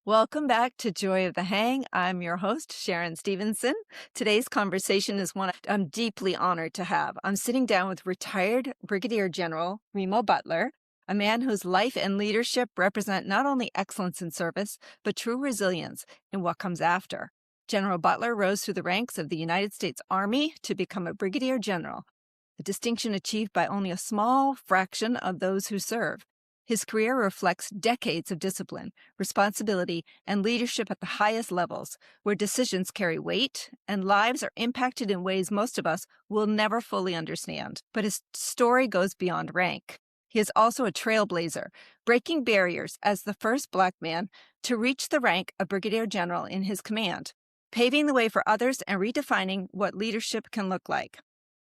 Welcome back to Joy of the Hang. I'm your host, Sharon Stevenson. Today's conversation is one I'm deeply honored to have. I'm sitting down with retired Brigadier General Remo Butler, a man whose life and leadership represent not only excellence in service, but true resilience in what comes after. General Butler rose through the ranks of the United States Army to become a Brigadier General, a distinction achieved by only a small fraction of those who serve. His career reflects decades of discipline, responsibility, and leadership at the highest levels, where decisions carry weight and lives are impacted in ways most of us will never fully understand. But his story goes beyond rank. He is also a trailblazer, breaking barriers as the first Black man to reach the rank of Brigadier General in his command, paving the way for others and redefining what leadership can look like.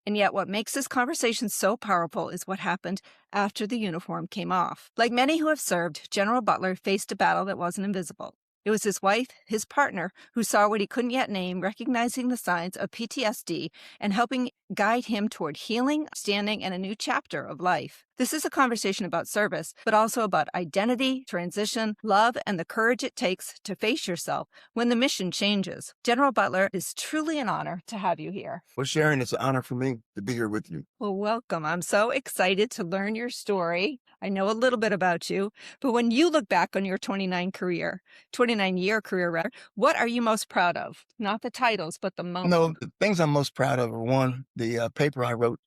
And yet what makes this conversation so powerful is what happened after the uniform came off. Like many who have served, General Butler faced a battle that wasn't invisible. It was his wife, his partner, who saw what he couldn't yet name, recognizing the signs of PTSD and helping guide him toward healing, standing, and a new chapter of life. This is a conversation about service, but also about identity, transition, love, and the courage it takes to face yourself when the mission changes. General Butler, it is truly an honor to have you here. Well, Sharon, it's an honor for me to be here with you. Well, welcome. I'm so excited to learn your story. I know a little bit about you, but when you look back on your 29-year career, rather, what are you most proud of? Not the titles, but the moment. No, the things I'm most proud of are one, the paper I wrote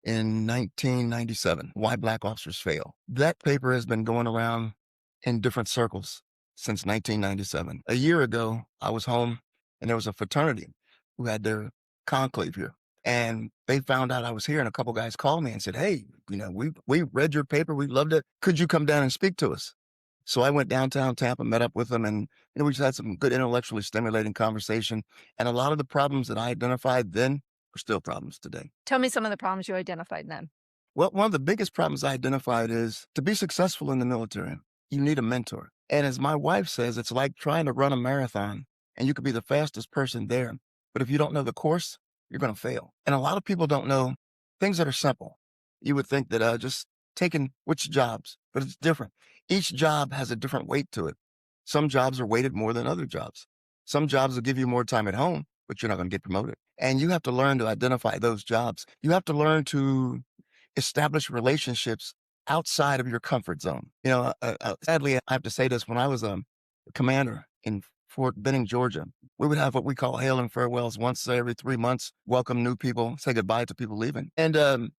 in 1997, Why Black Officers Fail. That paper has been going around in different circles since 1997. A year ago, I was home and there was a fraternity who had their conclave here. And they found out I was here, and a couple guys called me and said, "Hey, we read your paper. We loved it. Could you come down and speak to us?" So I went downtown Tampa, met up with them, and we just had some good intellectually stimulating conversation. And a lot of the problems that I identified then are still problems today. Tell me some of the problems you identified then. Well, one of the biggest problems I identified is to be successful in the military, you need a mentor. And as my wife says, it's like trying to run a marathon, and you could be the fastest person there. But if you don't know the course, you're going to fail. And a lot of people don't know things that are simple. You would think that just taking which jobs, but it's different. Each job has a different weight to it. Some jobs are weighted more than other jobs. Some jobs will give you more time at home, but you're not going to get promoted. And you have to learn to identify those jobs. You have to learn to establish relationships outside of your comfort zone. Sadly, I have to say this, when I was a commander in Fort Benning, Georgia, we would have what we call hail and farewells once every 3 months, welcome new people, say goodbye to people leaving. And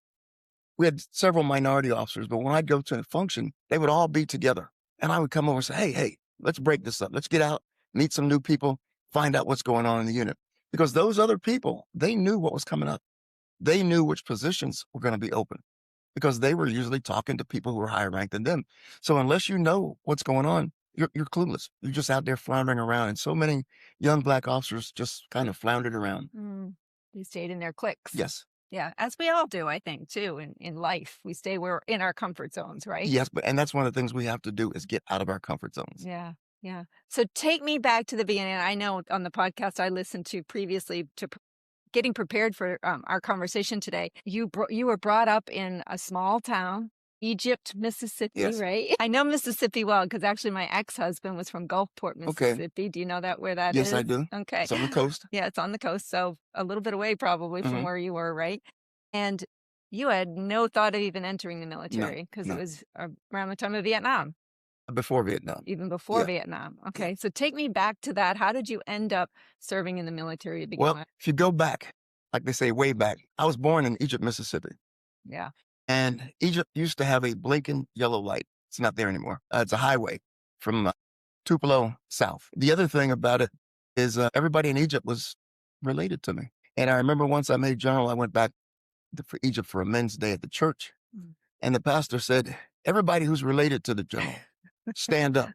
we had several minority officers, but when I'd go to a function, they would all be together. And I would come over and say, hey, let's break this up. Let's get out, meet some new people, find out what's going on in the unit. Because those other people, they knew what was coming up. They knew which positions were going to be open because they were usually talking to people who were higher ranked than them. So unless you know what's going on, you're clueless. You're just out there floundering around. And so many young Black officers just kind of floundered around. They stayed in their cliques. Yes. Yeah, as we all do, I think, too, in life. We stay in our comfort zones, right? Yes, and that's one of the things we have to do is get out of our comfort zones. Yeah. So take me back to the beginning. I know on the podcast I listened to previously to getting prepared for our conversation today, you were brought up in a small town, Egypt, Mississippi, Yes. Right? I know Mississippi well because actually my ex-husband was from Gulfport, Mississippi. Okay. Do you know where that is? Yes, I do. Okay. It's on the coast. Yeah, it's on the coast, so a little bit away probably from where you were, right? And you had no thought of even entering the military because no. it was around the time of Vietnam. Before Vietnam. Even before Yeah. Vietnam. Okay, so take me back to that. How did you end up serving in the military to begin Well, with? if you go back, like they say, way back, I was born in Egypt, Mississippi. Yeah. And Egypt used to have a blinking yellow light. It's not there anymore. It's a highway from Tupelo south. The other thing about it is everybody in Egypt was related to me. And I remember once I made general, I went back for Egypt for a men's day at the church. And the pastor said, everybody who's related to the general, stand up.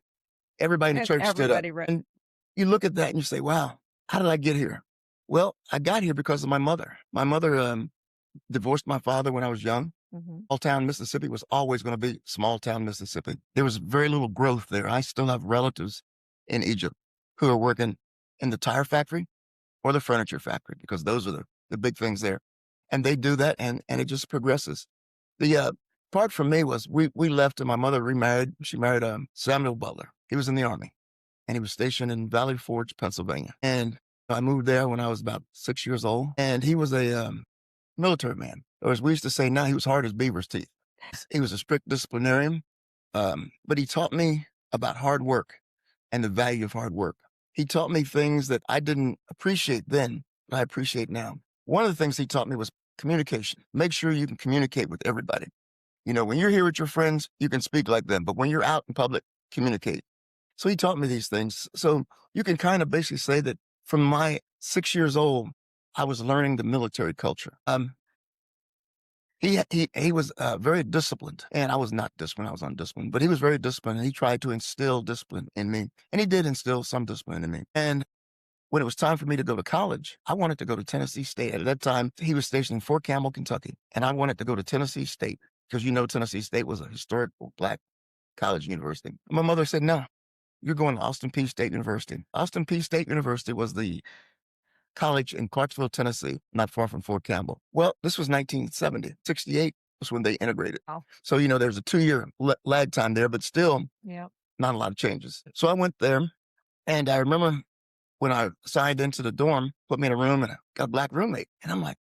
Everybody in the church stood up. Right. And you look at that and you say, wow, how did I get here? Well, I got here because of my mother. My mother divorced my father when I was young. Small town Mississippi was always going to be small town Mississippi. There was very little growth there. I still have relatives in Egypt who are working in the tire factory or the furniture factory because those are the big things there. And they do that and it just progresses. The part for me was we left and my mother remarried. She married Samuel Butler. He was in the Army. and he was stationed in Valley Forge, Pennsylvania. And I moved there when I was about 6 years old, and he was a military man. Or as we used to say now, he was hard as beaver's teeth. He was a strict disciplinarian, but he taught me about hard work and the value of hard work. He taught me things that I didn't appreciate then, but I appreciate now. One of the things he taught me was communication. Make sure you can communicate with everybody. When you're here with your friends, you can speak like them, but when you're out in public, communicate. So he taught me these things. So you can kind of basically say that from my 6 years old, I was learning the military culture. He was very disciplined, and I was not disciplined. I was undisciplined, but he was very disciplined, and he tried to instill discipline in me, and he did instill some discipline in me. And when it was time for me to go to college, I wanted to go to Tennessee State. At that time, he was stationed in Fort Campbell, Kentucky, and I wanted to go to Tennessee State because Tennessee State was a historical Black college university. My mother said, "No, you're going to Austin Peay State University." Austin Peay State University was the college in Clarksville, Tennessee, not far from Fort Campbell. Well, this was 1970. 68 was when they integrated. Oh, So, there's a 2-year lag time there, but still yeah. not a lot of changes. So I went there, and I remember when I signed into the dorm, put me in a room, and I got a Black roommate. And I'm like,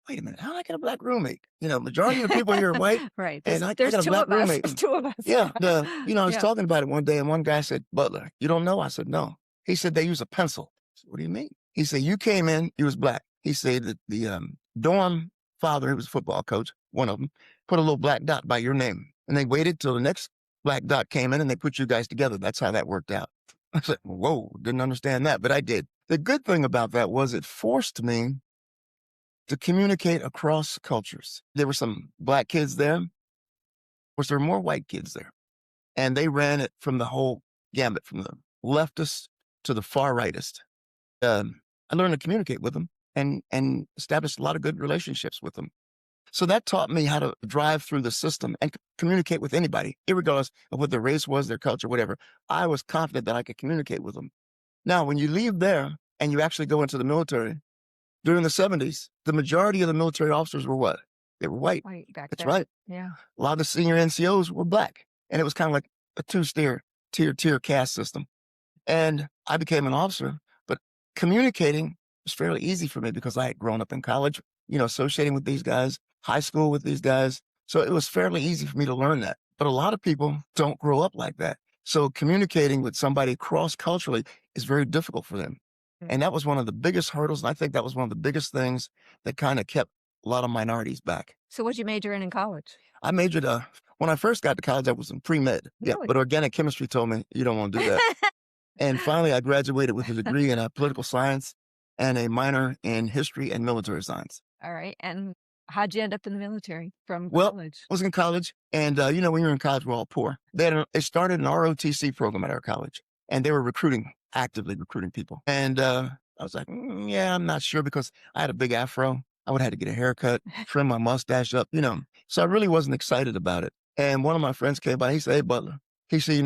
wait a minute, how did I get a Black roommate? Majority of the people here are white, Right. and I There's got a two Black of us. roommate. There's two of us. Yeah, I was Yeah. talking about it one day, and one guy said, "Butler, you don't know?" I said, "No." He said, "They use a pencil." I said, "What do you mean?" He said, "You came in, you was Black." He said that the dorm father, who was a football coach, one of them, put a little black dot by your name. And they waited till the next black dot came in, and they put you guys together. That's how that worked out. I said, whoa, didn't understand that, but I did. The good thing about that was it forced me to communicate across cultures. There were some Black kids there, of course, there were more white kids there. And they ran it from the whole gambit, from the leftist to the far rightist. I learned to communicate with them and established a lot of good relationships with them. So that taught me how to drive through the system and communicate with anybody, irregardless of what their race was, their culture, whatever. I was confident that I could communicate with them. Now, when you leave there and you actually go into the military, during the 70s, the majority of the military officers were what? They were white. White back That's then. right. Yeah. A lot of the senior NCOs were Black. And it was kind of like a tier caste system. And I became an officer, but communicating was fairly easy for me because I had grown up in college, associating with these guys, high school with these guys. So it was fairly easy for me to learn that. But a lot of people don't grow up like that. So communicating with somebody cross-culturally is very difficult for them. And that was one of the biggest hurdles. And I think that was one of the biggest things that kind of kept a lot of minorities back. So what'd you major in college? I majored, when I first got to college, I was in pre-med. Yeah, Really? but organic chemistry told me, you don't want to do that. And finally, I graduated with a degree in political science and a minor in history and military science. All right. And how'd you end up in the military from Well, college? I was in college, and when you're in college, we're all poor. They started an ROTC program at our college, and they were actively recruiting people. And I was like, yeah, I'm not sure, because I had a big afro. I would have to get a haircut, trim my mustache up, So I really wasn't excited about it. And one of my friends came by. He said, "Hey, Butler," he said,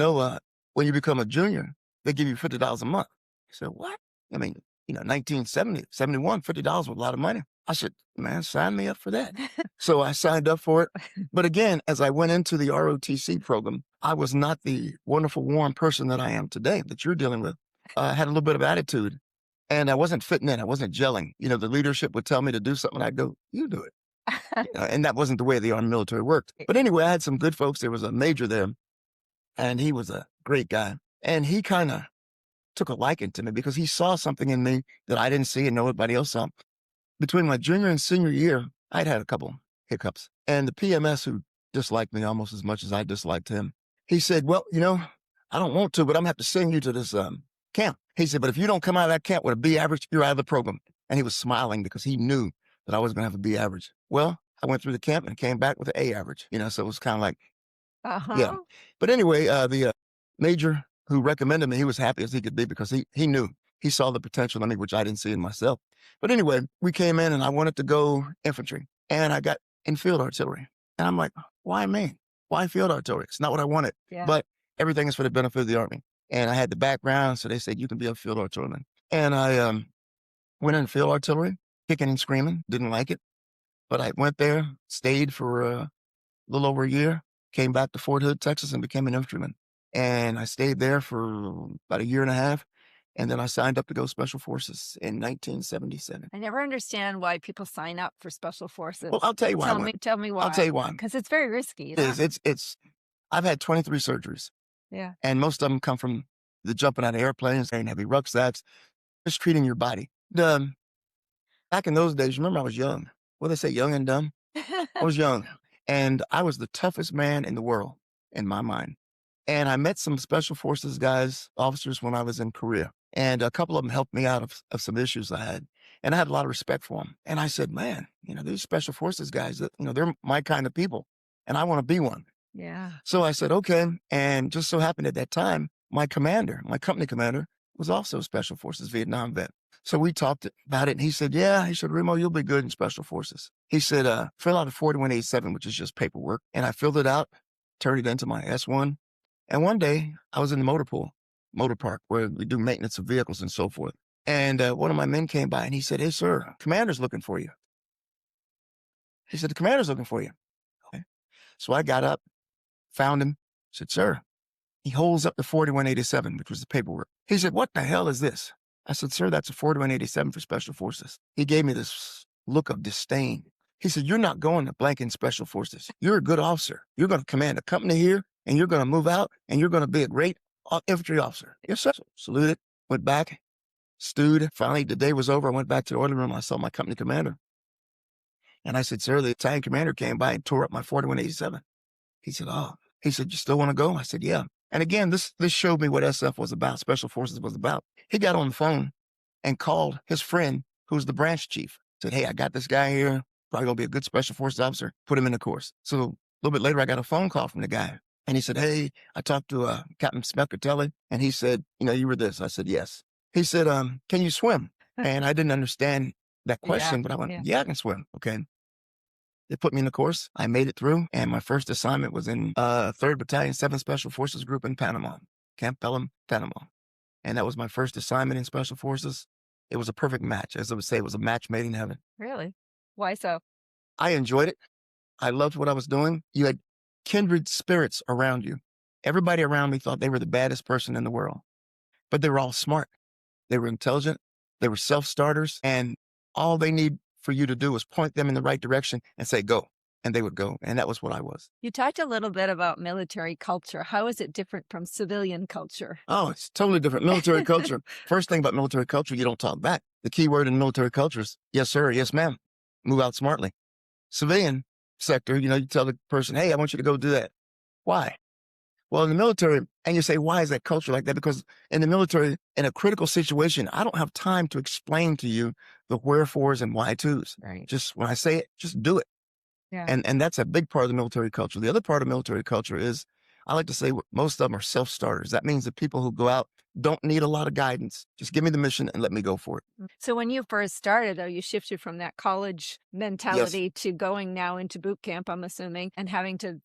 when you become a junior, they give you $50 a month. I said, "What?" I mean, 1970, 71, $50 was a lot of money. I said, "Man, sign me up for that." So I signed up for it. But again, as I went into the ROTC program, I was not the wonderful, warm person that I am today that you're dealing with. I had a little bit of attitude, and I wasn't fitting in. I wasn't gelling. The leadership would tell me to do something. I'd go, "You do it." And that wasn't the way the Army military worked. But anyway, I had some good folks. There was a major there, and he was a great guy. And he kind of took a liking to me because he saw something in me that I didn't see and nobody else saw. Between my junior and senior year, I'd had a couple hiccups. And the PMS, who disliked me almost as much as I disliked him, he said, "Well, I don't want to, but I'm going to have to send you to this camp." He said, "But if you don't come out of that camp with a B average, you're out of the program." And he was smiling because he knew that I was going to have a B average. Well, I went through the camp and came back with an A average, so it was kind of like, Uh-huh. yeah. But anyway, the major who recommended me, he was happy as he could be because he knew. He saw the potential in me, which I didn't see in myself. But anyway, we came in and I wanted to go infantry, and I got in field artillery. And I'm like, why me? Why field artillery? It's not what I wanted. Yeah. But everything is for the benefit of the Army. And I had the background, so they said, "You can be a field artilleryman." And I went in field artillery, kicking and screaming, didn't like it. But I went there, stayed for a little over a year, came back to Fort Hood, Texas, and became an infantryman. And I stayed there for about a year and a half. And then I signed up to go Special Forces in 1977. I never understand why people sign up for special Well, forces. I'll tell you why I went. Tell me I'll tell why. you why. Because it's very risky. You It don't. is. I've had 23 surgeries, Yeah. and most of them come from the jumping out of airplanes and heavy rucksacks, mistreating your body. Back in those days, remember I was young. What they say, young and dumb? I was young, and I was the toughest man in the world in my mind. And I met some special forces guys, officers when I was in Korea. And a couple of them helped me out of some issues I had. And I had a lot of respect for them. And I said, man, these special forces guys, they're my kind of people. And I want to be one. Yeah. So I said, okay. And just so happened at that time, my company commander, was also a Special Forces Vietnam vet. So we talked about it, and he said, yeah, he said, Remo, you'll be good in Special Forces. He said, fill out a 4187, which is just paperwork. And I filled it out, turned it into my S1. And one day I was in the motor park, where we do maintenance of vehicles and so forth. And one of my men came by and he said, hey, sir, commander's looking for you. He said, the commander's looking for you. Okay. So I got up, found him, said, sir. He holds up the 4187, which was the paperwork. He said, what the hell is this? I said, sir, that's a 4187 for Special Forces. He gave me this look of disdain. He said, you're not going to blank in Special Forces. You're a good officer. You're going to command a company here, and you're going to move out, and you're going to be a great infantry officer. Yes, sir. So, saluted, went back, stewed. Finally, the day was over. I went back to the order room. I saw my company commander. And I said, sir, the Italian commander came by and tore up my 4187. He said, oh. He said, you still want to go? I said, yeah. And again, this showed me what SF was about, Special Forces was about. He got on the phone and called his friend, who's the branch chief. Said, hey, I got this guy here, probably going to be a good Special Forces officer. Put him in the course. So a little bit later, I got a phone call from the guy. And he said, hey, I talked to Captain Smekatelli, and he said, you were this. I said, yes. He said, can you swim? And I didn't understand that question, but I went, yeah, I can swim. Okay. They put me in the course. I made it through, and my first assignment was in 3rd Battalion, 7th Special Forces Group in Panama, Camp Pelham, Panama. And that was my first assignment in Special Forces. It was a perfect match. As I would say, it was a match made in heaven. Really? Why so? I enjoyed it. I loved what I was doing. You had kindred spirits around you. Everybody around me thought they were the baddest person in the world, but they were all smart. They were intelligent. They were self-starters, and all they need for you to do is point them in the right direction and say, go. And they would go. And that was what I was. You talked a little bit about military culture. How is it different from civilian culture? Oh, it's totally different. Military culture. First thing about military culture, you don't talk back. The key word in military culture is yes, sir, yes, ma'am. Move out smartly. Civilian sector, you tell the person, hey, I want you to go do that. Why? Well, in the military, and you say, why is that culture like that? Because in the military, in a critical situation, I don't have time to explain to you the wherefores and why tos. Right. Just when I say it, just do it. Yeah. And that's a big part of the military culture. The other part of military culture is, I like to say, most of them are self-starters. That means the people who go out don't need a lot of guidance. Just give me the mission and let me go for it. So when you first started, though, you shifted from that college mentality to going now into boot camp, I'm assuming, and having to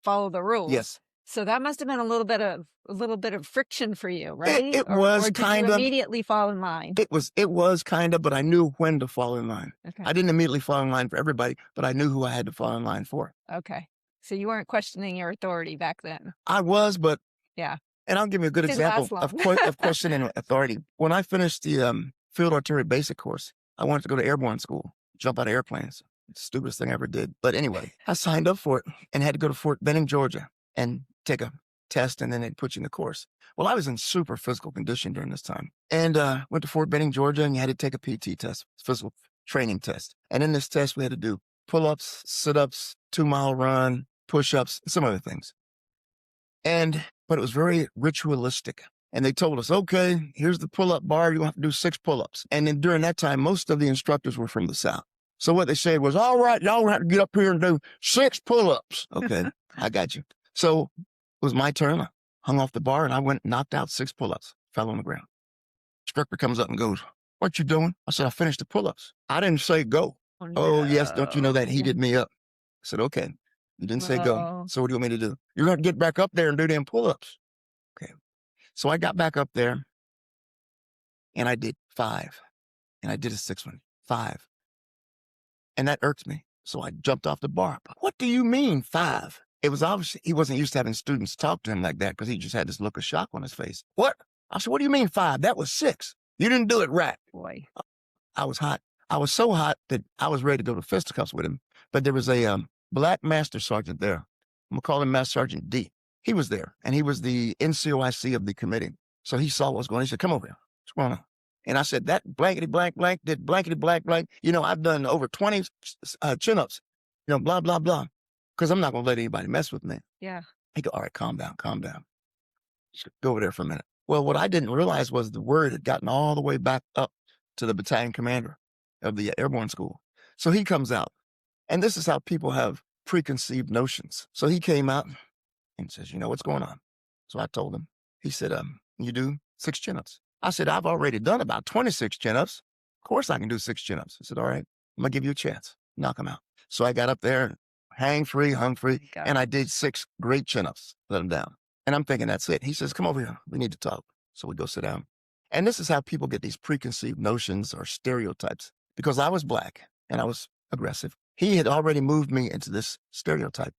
follow the rules. Yes. So that must have been a little bit of friction for you, right? It was or did kind you of immediately fall in line? It was kind of, but I knew when to fall in line. Okay. I didn't immediately fall in line for everybody, but I knew who I had to fall in line for. Okay. So you weren't questioning your authority back then. I was, but yeah. And I'll give you a good Didn't example last of questioning authority. When I finished the field artillery basic course, I wanted to go to airborne school, jump out of airplanes. It's the stupidest thing I ever did. But anyway, I signed up for it and had to go to Fort Benning, Georgia, and take a test, and then they'd put you in the course. Well, I was in super physical condition during this time, and went to Fort Benning, Georgia, and you had to take a PT test, physical training test. And in this test, we had to do pull-ups, sit-ups, 2-mile run, push-ups, and some other things. But it was very ritualistic. And they told us, okay, here's the pull-up bar. You're going to have to do 6 pull-ups. And then during that time, most of the instructors were from the South. So what they said was, all right, y'all have to get up here and do 6 pull-ups. Okay, I got you. So it was my turn. I hung off the bar, and I went and knocked out 6 pull-ups, fell on the ground. Instructor comes up and goes, what you doing? I said, I finished the pull-ups. I didn't say go. Oh, Oh, yes, don't you know that? He no. did me up. I said, okay. You didn't say go. Whoa. So what do you want me to do? You're going to get back up there and do them pull-ups. Okay. So I got back up there, and I did 5. And I did a 6th one, 5. And that irked me. So I jumped off the bar. What do you mean 5? It was obvious he wasn't used to having students talk to him like that because he just had this look of shock on his face. What? I said, what do you mean 5? That was 6. You didn't do it right. Boy. I was hot. I was so hot that I was ready to go to fisticuffs with him. But there was a black master sergeant there. I'm going to call him Master Sergeant D. He was there, and he was the NCOIC of the committee. So he saw what was going on. He said, come over here. What's going on? And I said, that blankety blank blank did blankety blank blank. I've done over 20 chin-ups, blah, blah, blah. Because I'm not going to let anybody mess with me. Yeah. He go, all right, calm down, calm down. Just go over there for a minute. Well, what I didn't realize was the word had gotten all the way back up to the battalion commander of the airborne school. So he comes out, and this is how people have preconceived notions. So he came out and says, what's going on? So I told him. He said, you do 6 chin-ups. I said, I've already done about 26 chin-ups. Of course I can do 6 chin-ups. He said, all right, I'm going to give you a chance. Knock them out. So I got up there, hung free, and I did 6 great chin-ups, let him down. And I'm thinking, that's it. He says, come over here. We need to talk. So we go sit down. And this is how people get these preconceived notions or stereotypes. Because I was black and I was aggressive. He had already moved me into this stereotype.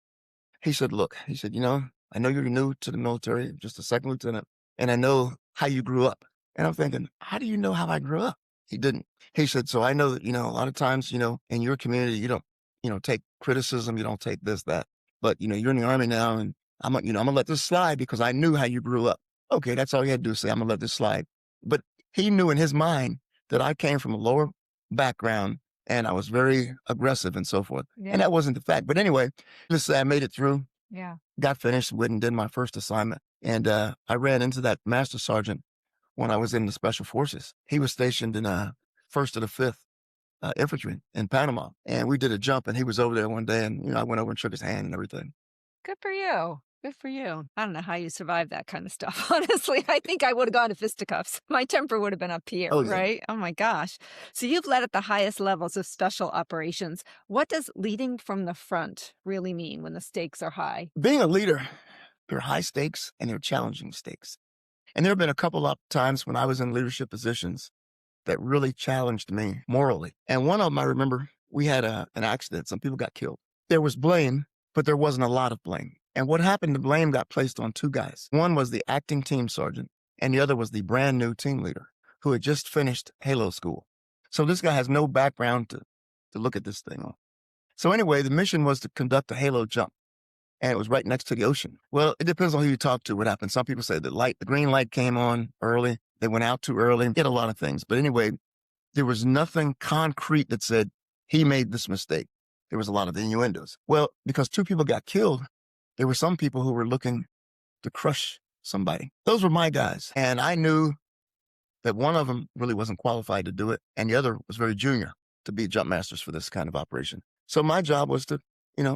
He said, look, I know you're new to the military, just a second lieutenant, and I know how you grew up. And I'm thinking, how do you know how I grew up? He didn't. He said, so I know that, a lot of times, in your community, you don't, take criticism. You don't take this, that. But, you're in the Army now, and I'm going to let this slide because I knew how you grew up. Okay, that's all you had to do is say, I'm going to let this slide. But he knew in his mind that I came from a lower background and I was very aggressive and so forth. Yeah. And that wasn't the fact. But anyway, let's say I made it through. Yeah. Got finished, went and did my first assignment. And I ran into that master sergeant when I was in the Special Forces. He was stationed in 1st to the 5th Infantry in Panama. And we did a jump, and he was over there one day, and I went over and shook his hand and everything. Good for you. Good for you. I don't know how you survive that kind of stuff. Honestly, I think I would have gone to fisticuffs. My temper would have been up here, right? Oh my gosh. So you've led at the highest levels of special operations. What does leading from the front really mean when the stakes are high? Being a leader, there are high stakes and there are challenging stakes. And there have been a couple of times when I was in leadership positions that really challenged me morally. And one of them, I remember, we had an accident. Some people got killed. There was blame, but there wasn't a lot of blame. And what happened, the blame got placed on 2 guys. One was the acting team sergeant, and the other was the brand new team leader who had just finished Halo school. So this guy has no background to look at this thing on. So anyway, the mission was to conduct a Halo jump, and it was right next to the ocean. Well, it depends on who you talk to what happened. Some people say the green light came on early. They went out too early. Did a lot of things. But anyway, there was nothing concrete that said he made this mistake. There was a lot of innuendos. Well, because 2 people got killed, there were some people who were looking to crush somebody. Those were my guys. And I knew that one of them really wasn't qualified to do it, and the other was very junior to be jump masters for this kind of operation. So my job was to,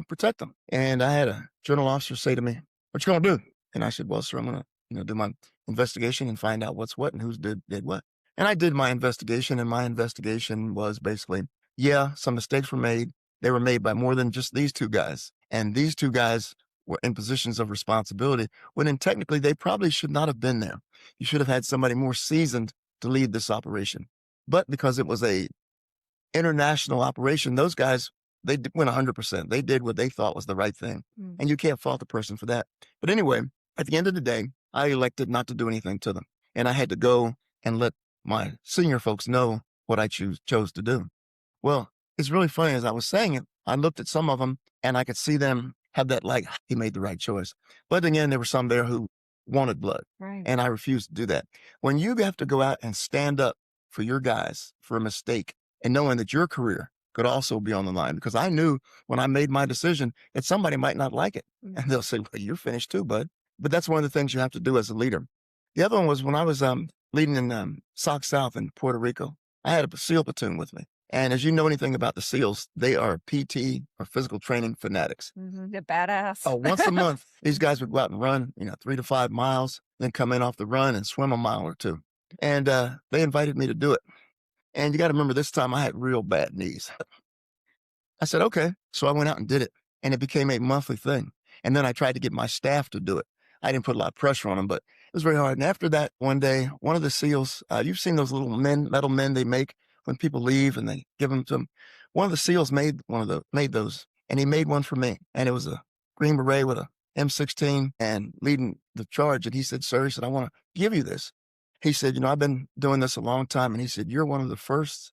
protect them. And I had a general officer say to me, what you going to do? And I said, well, sir, I'm going to, do my investigation and find out what's what and who's did what. And I did my investigation, and my investigation was basically, some mistakes were made. They were made by more than just these 2 guys. And these 2 guys were in positions of responsibility when technically they probably should not have been there. You should have had somebody more seasoned to lead this operation. But because it was a international operation, those guys, they went 100%. They did what they thought was the right thing. And you can't fault the person for that. But anyway, at the end of the day, I elected not to do anything to them. And I had to go and let my senior folks know what I chose to do. Well, it's really funny. As I was saying it, I looked at some of them and I could see them have that, he made the right choice. But again, there were some there who wanted blood. Right. And I refused to do that. When you have to go out and stand up for your guys for a mistake and knowing that your career could also be on the line, because I knew when I made my decision that somebody might not like it. And they'll say, well, you're finished too, bud. But that's one of the things you have to do as a leader. The other one was when I was leading in SOC South in Puerto Rico. I had a SEAL platoon with me. And as you know anything about the SEALs, they are PT or physical training fanatics. They're badass. Oh, once a month, these guys would go out and run, 3 to 5 miles, then come in off the run and swim a mile or 2. And they invited me to do it. And you got to remember, this time I had real bad knees. I said, okay. So I went out and did it. And it became a monthly thing. And then I tried to get my staff to do it. I didn't put a lot of pressure on them, but it was very hard. And after that, one day, one of the SEALs, you've seen those little metal men they make when people leave and they give them to them. One of the SEALs made those, and he made one for me. And it was a Green Beret with a M16 and leading the charge. And he said, sir, he said, I want to give you this. He said, I've been doing this a long time. And he said, you're one of the first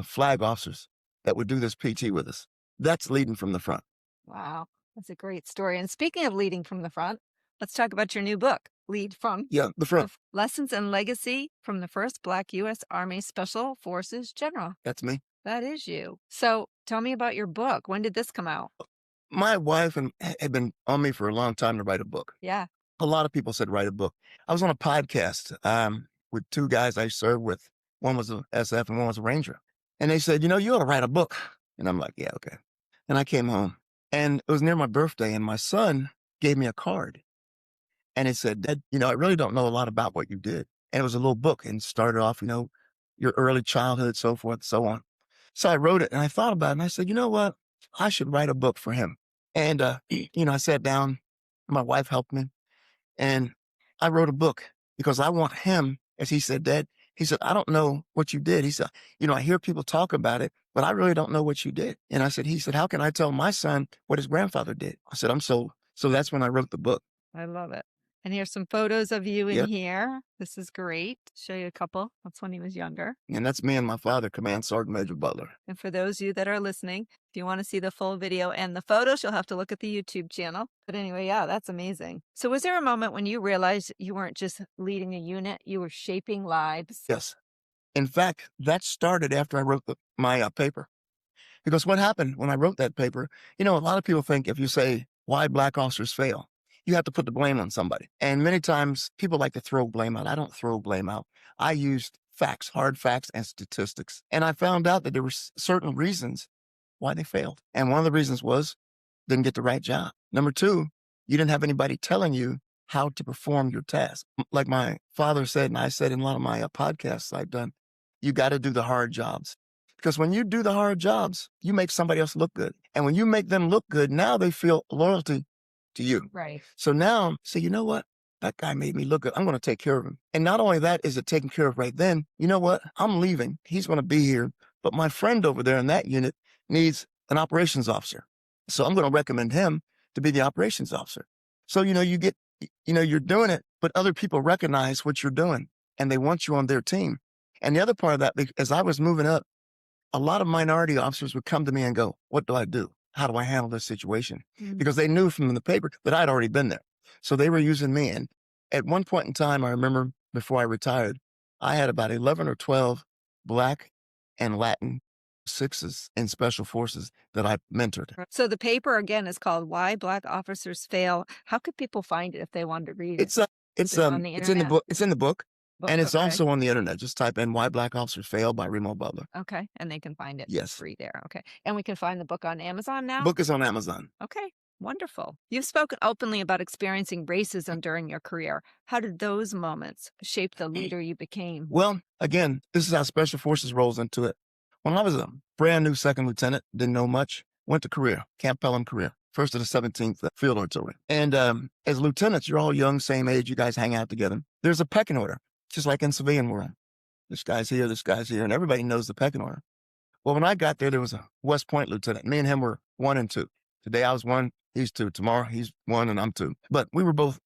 flag officers that would do this PT with us. That's leading from the front. Wow, that's a great story. And speaking of leading from the front, let's talk about your new book, Lead from Yeah, the front. Lessons and Legacy from the First Black U.S. Army Special Forces General. That's me. That is you. So tell me about your book. When did this come out? My wife had been on me for a long time to write a book. Yeah. A lot of people said write a book. I was on a podcast with two guys I served with. One was a SF and one was a Ranger. And they said, you ought to write a book. And I'm like, yeah, okay. And I came home and it was near my birthday and my son gave me a card. And it said, Dad, I really don't know a lot about what you did. And it was a little book and started off, your early childhood, so forth, so on. So I wrote it and I thought about it and I said, you know what? I should write a book for him. And, I sat down, my wife helped me and I wrote a book because I want him, as he said, Dad, he said, I don't know what you did. He said, I hear people talk about it, but I really don't know what you did. And he said, how can I tell my son what his grandfather did? I said, so that's when I wrote the book. I love it. And here's some photos of you in Yep. here. This is great. Show you a couple. That's when he was younger. And that's me and my father, Command Sergeant Major Butler. And for those of you that are listening, if you want to see the full video and the photos, you'll have to look at the YouTube channel. But anyway, yeah, that's amazing. So was there a moment when you realized you weren't just leading a unit, you were shaping lives? Yes. In fact, that started after I wrote my paper. Because what happened when I wrote that paper, a lot of people think if you say why black officers fail, you have to put the blame on somebody. And many times people like to throw blame out. I don't throw blame out. I used facts, hard facts and statistics. And I found out that there were certain reasons why they failed. And one of the reasons was didn't get the right job. Number two, you didn't have anybody telling you how to perform your task. Like my father said, and I said in a lot of my podcasts I've done, you got to do the hard jobs. Because when you do the hard jobs, you make somebody else look good. And when you make them look good, now they feel loyalty to you. Right. So now say, you know what? That guy made me look good. I'm going to take care of him. And not only that is it taken care of right then, you know what? I'm leaving. He's going to be here. But my friend over there in that unit needs an operations officer. So I'm going to recommend him to be the operations officer. So, you get, you're doing it, but other people recognize what you're doing and they want you on their team. And the other part of that, as I was moving up, a lot of minority officers would come to me and go, what do I do? How do I handle this situation? Mm. Because they knew from the paper that I'd already been there. So they were using me. And at one point in time, I remember before I retired, I had about 11 or 12 Black and Latin sixes in special forces that I mentored. So the paper again is called Why Black Officers Fail. How could people find it if they wanted to read it? It's in the book. It's in the book. And it's okay. also on the internet. Just type in Why Black Officers Fail by Remo Butler. Okay. And they can find it Yes. free there. Okay. And we can find the book on Amazon now? The book is on Amazon. Okay. Wonderful. You've spoken openly about experiencing racism during your career. How did those moments shape the leader you became? Well, again, this is how Special Forces rolls into it. When I was a brand new second lieutenant, didn't know much, went to career, Camp Pelham career, 1st to the 17th Field Artillery. And as lieutenants, you're all young, same age, you guys hang out together. There's a pecking order, just like in civilian world. This guy's here, and everybody knows the pecking order. Well, when I got there was a West Point lieutenant. Me and him were 1 and 2. Today I was 1, he's 2. Tomorrow he's 1 and I'm 2. But we were both,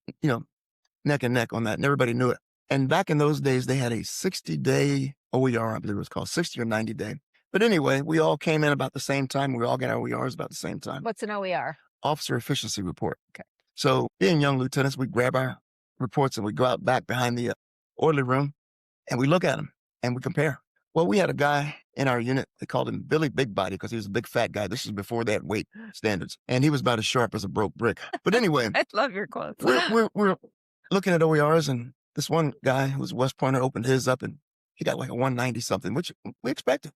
neck and neck on that, and everybody knew it. And back in those days, they had a 60-day OER, I believe it was called, 60 or 90-day. But anyway, we all came in about the same time. We all got our OERs about the same time. What's an OER? Officer Efficiency Report. Okay. So being young lieutenants, we grab our reports and we go out back behind the orderly room and we look at them and we compare. Well, we had a guy in our unit, they called him Billy Big Body because he was a big fat guy. This is before they had weight standards. And he was about as sharp as a broke brick. But anyway. I love your quotes. we're looking at OERs and this one guy who was a West Pointer opened his up and he got like a 190 something, which we expected.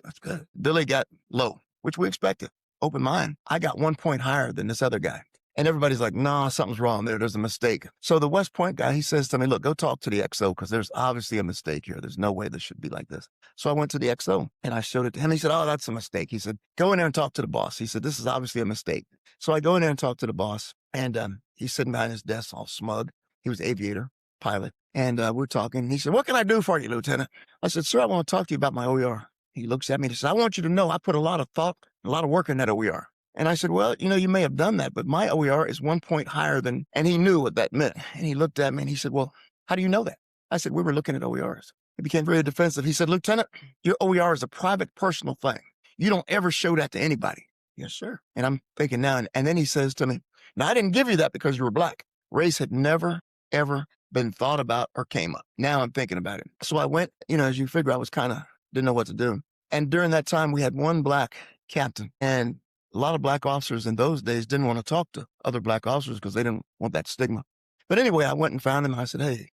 That's good. Billy got low, which we expected. Open mine. I got 1 point higher than this other guy. And everybody's like, nah, something's wrong there. There's a mistake. So the West Point guy, he says to me, look, go talk to the XO because there's obviously a mistake here. There's no way this should be like this. So I went to the XO and I showed it to him. He said, oh, that's a mistake. He said, go in there and talk to the boss. He said, this is obviously a mistake. So I go in there and talk to the boss and he's sitting behind his desk all smug. He was aviator, pilot. And we're talking. He said, what can I do for you, Lieutenant? I said, sir, I want to talk to you about my OER. He looks at me and says, I want you to know I put a lot of thought, a lot of work in that OER. And I said, well, you may have done that, but my OER is 1 point higher than, and he knew what that meant. And he looked at me and he said, well, how do you know that? I said, we were looking at OERs. He became very defensive. He said, Lieutenant, your OER is a private, personal thing. You don't ever show that to anybody. Yes, sir. And I'm thinking now, and then he says to me, now I didn't give you that because you were black. Race had never, ever been thought about or came up. Now I'm thinking about it. So I went, as you figure, I was didn't know what to do. And during that time, we had one black captain, and a lot of black officers in those days didn't want to talk to other black officers because they didn't want that stigma. But anyway, I went and found him. I said, hey,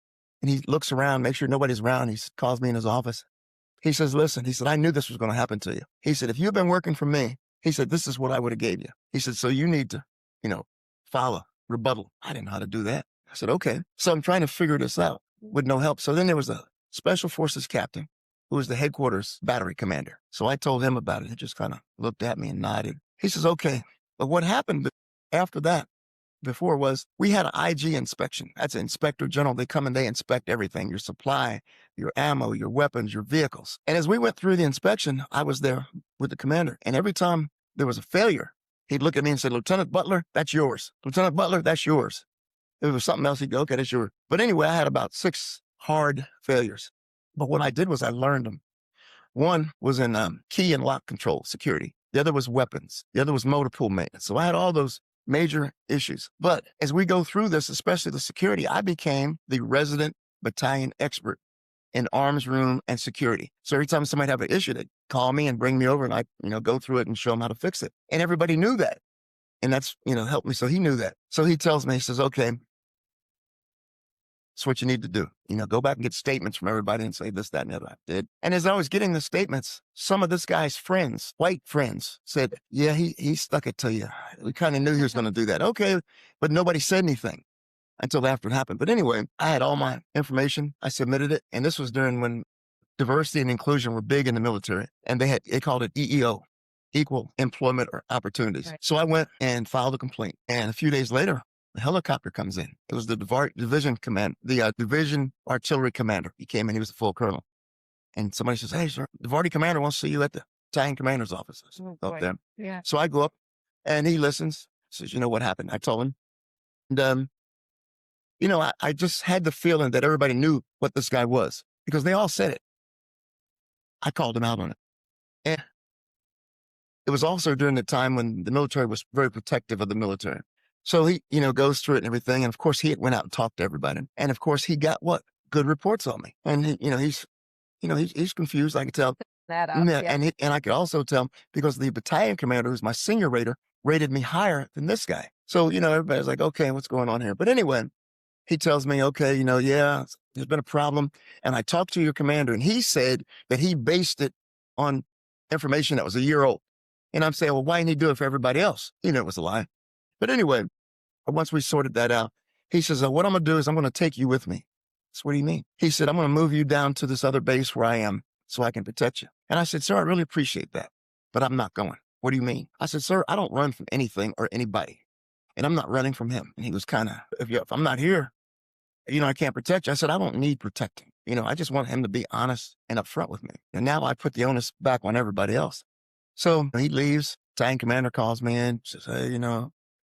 and he looks around, make sure nobody's around. He calls me in his office. He says, listen, he said, I knew this was going to happen to you. He said, if you've been working for me, he said, this is what I would have gave you. He said, so you need to, file a rebuttal. I didn't know how to do that. I said, okay. So I'm trying to figure this out with no help. So then there was a special forces captain who was the headquarters battery commander. So I told him about it. He just kind of looked at me and nodded. He says, okay. But what happened after that, before, was we had an IG inspection. That's an inspector general. They come and they inspect everything, your supply, your ammo, your weapons, your vehicles. And as we went through the inspection, I was there with the commander. And every time there was a failure, he'd look at me and say, Lieutenant Butler, that's yours. Lieutenant Butler, that's yours. If it was something else, he'd go, okay, that's yours. But anyway, I had about 6 hard failures. But what I did was I learned them. One was in key and lock control security. The other was weapons. The other was motor pool maintenance. So I had all those major issues. But as we go through this, especially the security, I became the resident battalion expert in arms room and security. So every time somebody have an issue, they'd call me and bring me over and I, go through it and show them how to fix it. And everybody knew that. And that's, helped me. So he knew that. So he tells me, he says, okay, that's what you need to do. Go back and get statements from everybody and say this, that, and the other. I did. And as I was getting the statements, some of this guy's friends, white friends, said, yeah, he stuck it to you. We kind of knew he was going to do that. Okay. But nobody said anything until after it happened. But anyway, I had all my information. I submitted it. And this was during when diversity and inclusion were big in the military. And they called it EEO, Equal Employment or Opportunities. Right. So I went and filed a complaint. And a few days later, the helicopter comes in. It was the division artillery commander. He came in, he was a full colonel. And somebody says, hey, sir, the Vardy commander wants to see you at the battalion commander's office. Up there. Yeah. So I go up and he listens, says, you know what happened? I told him. And, I just had the feeling that everybody knew what this guy was because they all said it. I called him out on it. And it was also during the time when the military was very protective of the military. So he, goes through it and everything. And of course, he went out and talked to everybody. And of course, he got what? Good reports on me. And he's confused. I could tell. That up, yeah. And I could also tell because the battalion commander, who's my senior rater, rated me higher than this guy. So, everybody's like, okay, what's going on here? But anyway, he tells me, okay, yeah, there's been a problem. And I talked to your commander and he said that he based it on information that was a year old. And I'm saying, well, why didn't he do it for everybody else? It was a lie. But anyway, once we sorted that out, he says, what I'm going to do is I'm going to take you with me. So what do you mean? He said, I'm going to move you down to this other base where I am so I can protect you. And I said, sir, I really appreciate that, but I'm not going. What do you mean? I said, sir, I don't run from anything or anybody, and I'm not running from him. And he was kind of, if I'm not here, I can't protect you. I said, I don't need protecting. I just want him to be honest and upfront with me. And now I put the onus back on everybody else. So he leaves. Battalion commander calls me in, says, hey,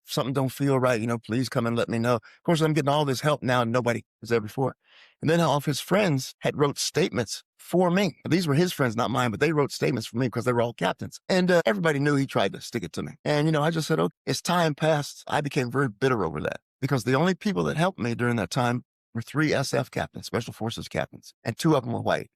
something don't feel right, please come and let me know. Of course, I'm getting all this help now and nobody was there before. And then all of his friends had wrote statements for me. These were his friends, not mine, but they wrote statements for me because they were all captains. And everybody knew he tried to stick it to me. And, I just said, okay, as time passed, I became very bitter over that because the only people that helped me during that time were 3 SF captains, Special Forces captains, and 2 of them were white.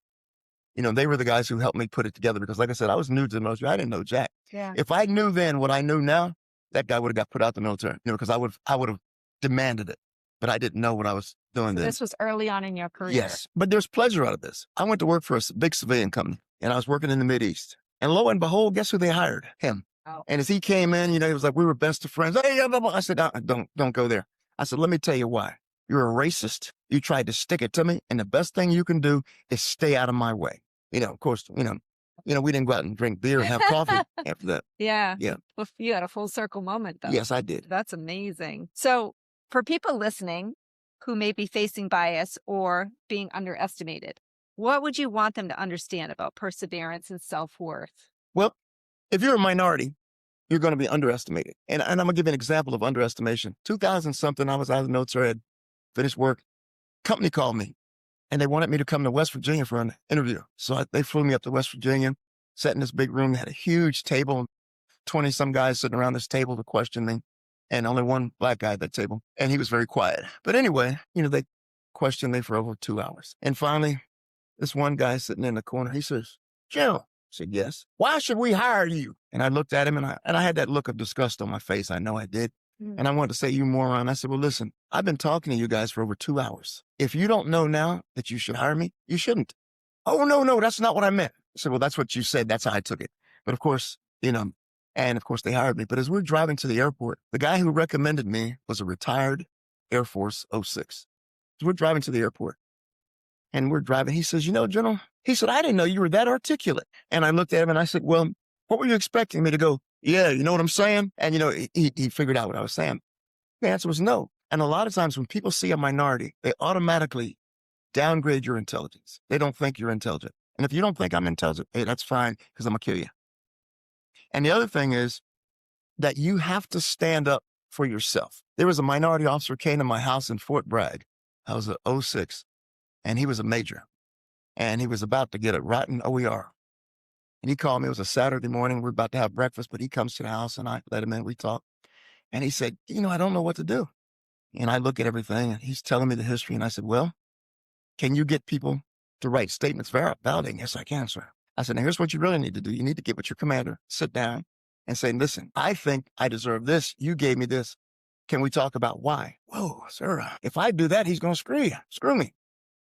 They were the guys who helped me put it together because like I said, I was new to the military. I didn't know jack. Yeah. If I knew then what I knew now, that guy would have got put out of the military, because I would have demanded it, but I didn't know what I was doing then. This was early on in your career. Yes, but there's pleasure out of this. I went to work for a big civilian company and I was working in the Mideast, and lo and behold, guess who they hired? Him. Oh. And as he came in, he was like, we were best of friends. Hey, blah, blah. I said, don't go there. I said, let me tell you why. You're a racist. You tried to stick it to me. And the best thing you can do is stay out of my way. Of course, we didn't go out and drink beer and have coffee after that. Yeah. Yeah. Well, you had a full circle moment, though. Yes, I did. That's amazing. So for people listening who may be facing bias or being underestimated, what would you want them to understand about perseverance and self-worth? Well, if you're a minority, you're going to be underestimated. And I'm going to give you an example of underestimation. 2000 something, I was out of the military, had finished work. Company called me and they wanted me to come to West Virginia for an interview. So they flew me up to West Virginia, sat in this big room. They had a huge table, 20 some guys sitting around this table to question me, and only one black guy at that table. And he was very quiet. But anyway, they questioned me for over 2 hours. And finally, this one guy sitting in the corner, he says, General. I said, yes. Why should we hire you? And I looked at him and I had that look of disgust on my face. I know I did. And I wanted to say, you moron. I said, well, listen, I've been talking to you guys for over 2 hours. If you don't know now that you should hire me, you shouldn't. Oh, no, that's not what I meant. I said, well, that's what you said. That's how I took it. But of course, and of course they hired me. But as we're driving to the airport, the guy who recommended me was a retired Air Force 06. So we're driving to the airport and we're driving. He says, General, he said, I didn't know you were that articulate. And I looked at him and I said, well, what were you expecting me to go? Yeah, you know what I'm saying? And, he figured out what I was saying. The answer was no. And a lot of times when people see a minority, they automatically downgrade your intelligence. They don't think you're intelligent. And if you don't think I'm intelligent, hey, that's fine, because I'm going to kill you. And the other thing is that you have to stand up for yourself. There was a minority officer came to my house in Fort Bragg. I was a 06, and he was a major. And he was about to get a rotten OER. And he called me. It was a Saturday morning. We're about to have breakfast, but he comes to the house, and I let him in. We talk. And he said, I don't know what to do. And I look at everything, and he's telling me the history. And I said, well, can you get people to write statements validating? Yes, I can, sir. I said, now here's what you really need to do. You need to get with your commander, sit down and say, listen, I think I deserve this. You gave me this. Can we talk about why? Whoa, sir, if I do that, he's going to screw me.